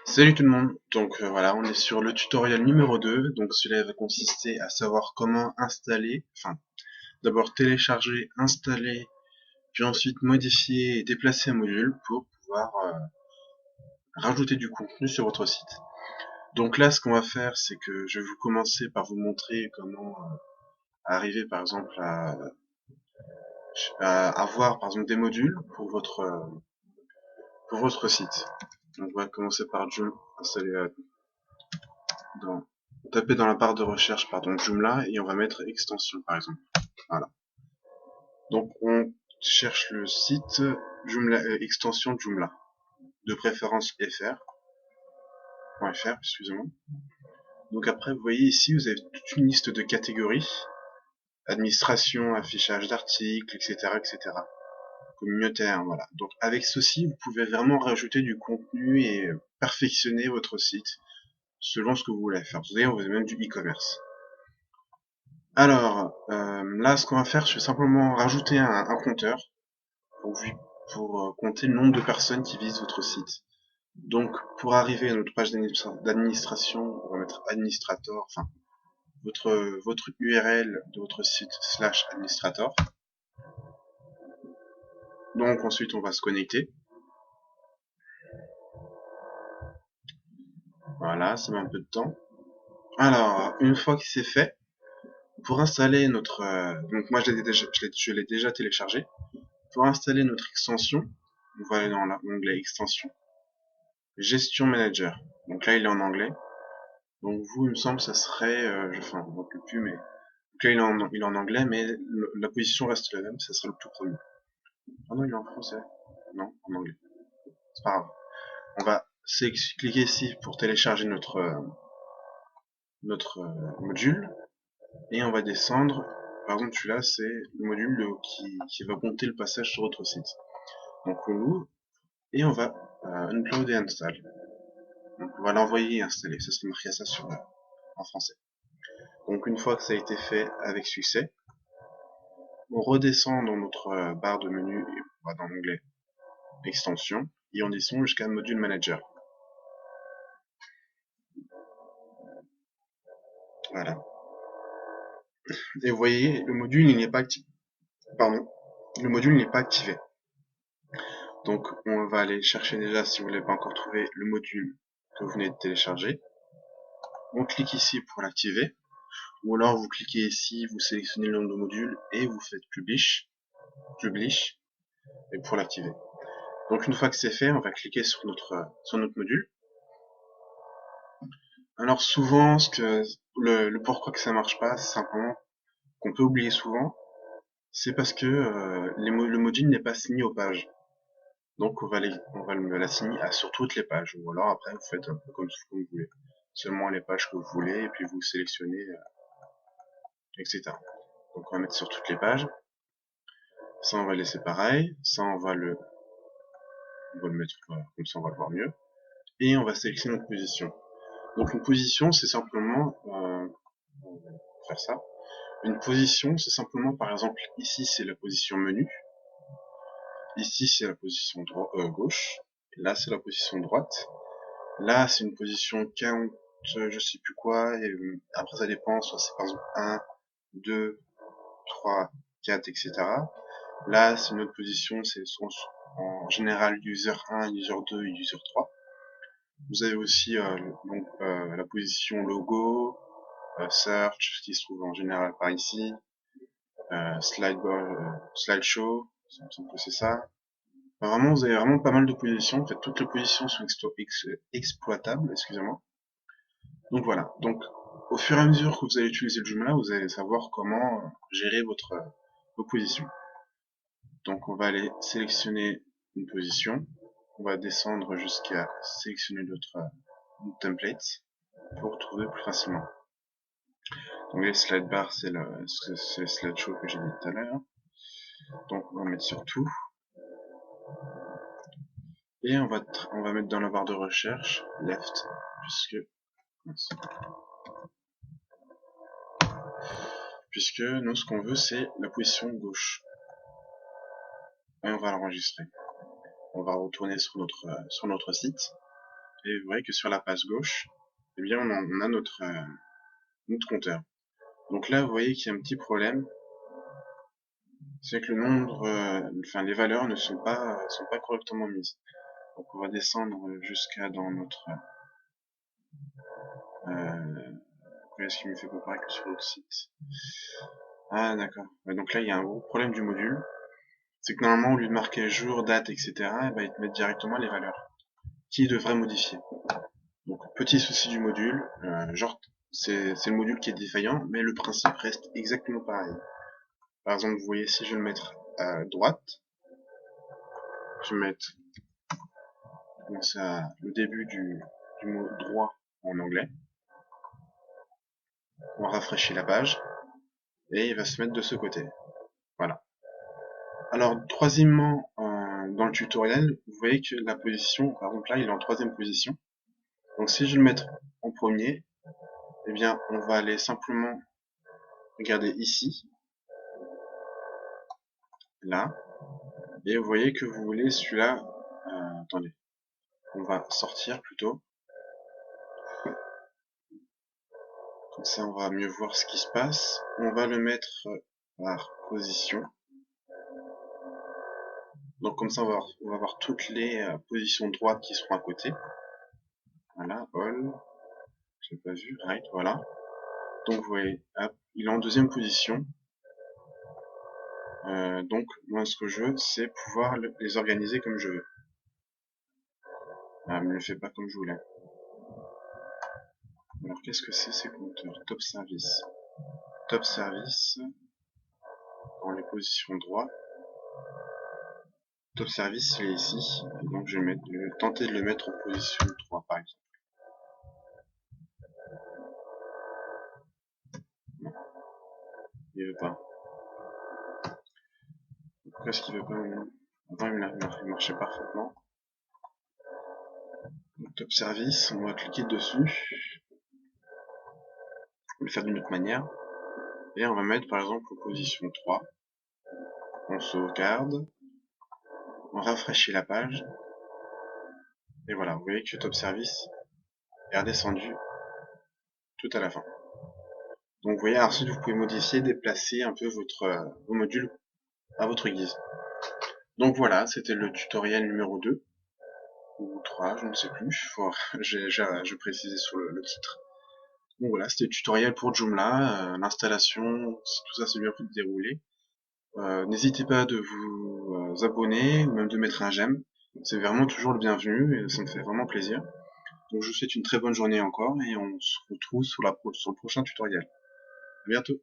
Salut tout le monde, donc voilà, on est sur le tutoriel numéro 2. Donc cela va consister à savoir comment installer, enfin d'abord télécharger, installer, puis ensuite modifier et déplacer un module pour pouvoir rajouter du contenu sur votre site. Donc là ce qu'on va faire, c'est que je vais vous commencer par vous montrer comment arriver par exemple à avoir par exemple des modules pour votre site. Donc on va commencer par Joomla, installer dans taper dans la barre de recherche pardon Joomla et on va mettre extension par exemple. Voilà. Donc on cherche le site Joomla, extension Joomla, de préférence .fr, excusez-moi. Donc après, vous voyez ici, vous avez toute une liste de catégories, administration, affichage d'articles, etc., etc. Communautaire, voilà. Donc avec ceci, vous pouvez vraiment rajouter du contenu et perfectionner votre site selon ce que vous voulez faire. Vous voyez, vous avez même du e-commerce. Alors, là, ce qu'on va faire, je vais simplement rajouter un compteur pour, pour compter le nombre de personnes qui visitent votre site. Donc, pour arriver à notre page d'administration, on va mettre administrator, enfin, votre URL de votre site slash administrator. Donc, ensuite, on va se connecter. Voilà, ça met un peu de temps. Alors, une fois que c'est fait, pour installer notre, donc moi je l'ai déjà téléchargé. Pour installer notre extension, on va aller dans l'onglet extension, gestion manager. Donc là, il est en anglais. Donc vous, il me semble, ça serait, enfin, je ne me rappelle plus, mais donc là, il est en anglais, mais la position reste la même, ça sera le tout premier. Ah non, il est en français. Non, en anglais. C'est pas grave. On va cliquer ici pour télécharger notre module, et on va descendre. Par exemple, celui-là, c'est le module qui va compter le passage sur votre site. Donc on l'ouvre, et on va upload et install. Donc on va l'envoyer et installer. Ça, c'est marqué ça en français. Donc une fois que ça a été fait avec succès, on redescend dans notre barre de menu et on va dans l'onglet extension et on descend jusqu'à module manager. Voilà. Et vous voyez, le module il n'est pas activé. Pardon. Le module n'est pas activé. Donc on va aller chercher déjà, si vous ne l'avez pas encore trouvé, le module que vous venez de télécharger. On clique ici pour l'activer. Ou alors vous cliquez ici, vous sélectionnez le nom de module et vous faites publish, et pour l'activer. Donc une fois que c'est fait, on va cliquer sur notre module. Alors souvent, le pourquoi que ça marche pas, c'est simplement qu'on peut oublier souvent, c'est parce que le module n'est pas signé aux pages. Donc on va l'assigner sur toutes les pages. Ou alors après, vous faites un peu comme vous voulez. Seulement les pages que vous voulez, et puis vous sélectionnez, etc. Donc on va mettre sur toutes les pages. Ça, on va laisser pareil. Ça, on va le mettre comme ça, on va le voir mieux. Et on va sélectionner notre position. Donc une position, c'est simplement, on va faire ça. Une position, c'est simplement, par exemple, ici c'est la position menu, ici c'est la position gauche, et là c'est la position droite. Là c'est une position count, je sais plus quoi, et après ça dépend, soit c'est par exemple 1, 2, 3, 4, etc. Là c'est une autre position, c'est en général user 1, user 2 et user 3. Vous avez aussi donc, la position logo, search, qui se trouve en général par ici, slideshow, ça me semble que c'est ça. Enfin, vraiment, vous avez vraiment pas mal de positions. En fait, toutes les positions sont exploitables, excusez-moi. Donc voilà. Donc, au fur et à mesure que vous allez utiliser le Joomla, vous allez savoir comment gérer vos positions. Donc, on va aller sélectionner une position. On va descendre jusqu'à sélectionner notre template pour trouver plus facilement. Donc, les slide bars, c'est le slideshow que j'ai dit tout à l'heure. Donc, on va mettre sur tout. Et on va mettre dans la barre de recherche left, puisque nous ce qu'on veut c'est la position gauche. Et on va l'enregistrer. On va retourner sur notre site et vous voyez que sur la face gauche, eh bien on a notre compteur. Donc là, vous voyez qu'il y a un petit problème, c'est que le nombre, enfin les valeurs ne sont pas correctement mises. Donc on va descendre jusqu'à dans notre... pourquoi est-ce qu'il me fait pas pareil que sur l'autre site? Ah d'accord. Ouais, donc là il y a un gros problème du module. C'est que normalement au lieu de marquer jour, date, etc., eh ben, il te met directement les valeurs qu'il devrait modifier. Donc petit souci du module, genre c'est le module qui est défaillant, mais le principe reste exactement pareil. Par exemple, vous voyez si je vais le mettre à droite, je vais mettre le début du mot droit en anglais. On rafraîchit la page et il va se mettre de ce côté. Voilà. Alors troisièmement, dans le tutoriel, vous voyez que la position, par exemple là, il est en troisième position. Donc si je vais le mettre en premier, eh bien on va aller simplement regarder ici, là, et vous voyez que vous voulez celui-là. Attendez, on va sortir plutôt. Comme ça, on va mieux voir ce qui se passe. On va le mettre par position. Donc comme ça, on va voir toutes les positions droites qui seront à côté. Voilà, all, j'ai pas vu, right, voilà. Donc vous voyez, hop, il est en deuxième position. Donc moi, ce que je veux, c'est pouvoir les organiser comme je veux. Ah, me le fait pas comme je voulais. Alors qu'est-ce que c'est ces compteurs? Top service. Top service, dans les positions droites. Top service, il est ici. Et donc je vais tenter de le mettre en position 3 par exemple. Non, il veut pas. Pourquoi est-ce qu'il veut pas? Avant il marchait parfaitement. Donc, top service, on va cliquer dessus. On va le faire d'une autre manière. Et on va mettre par exemple en position 3. On sauvegarde. On rafraîchit la page. Et voilà, vous voyez que top service est redescendu tout à la fin. Donc vous voyez, ensuite vous pouvez modifier, déplacer un peu vos modules à votre guise. Donc voilà, c'était le tutoriel numéro 2 ou 3, je ne sais plus, je précisais sur le titre. Donc voilà, c'était le tutoriel pour Joomla, l'installation, si tout ça s'est bien déroulé. N'hésitez pas de vous abonner ou même de mettre un j'aime, c'est vraiment toujours le bienvenu et ça me fait vraiment plaisir. Donc je vous souhaite une très bonne journée encore et on se retrouve sur le prochain tutoriel. À bientôt.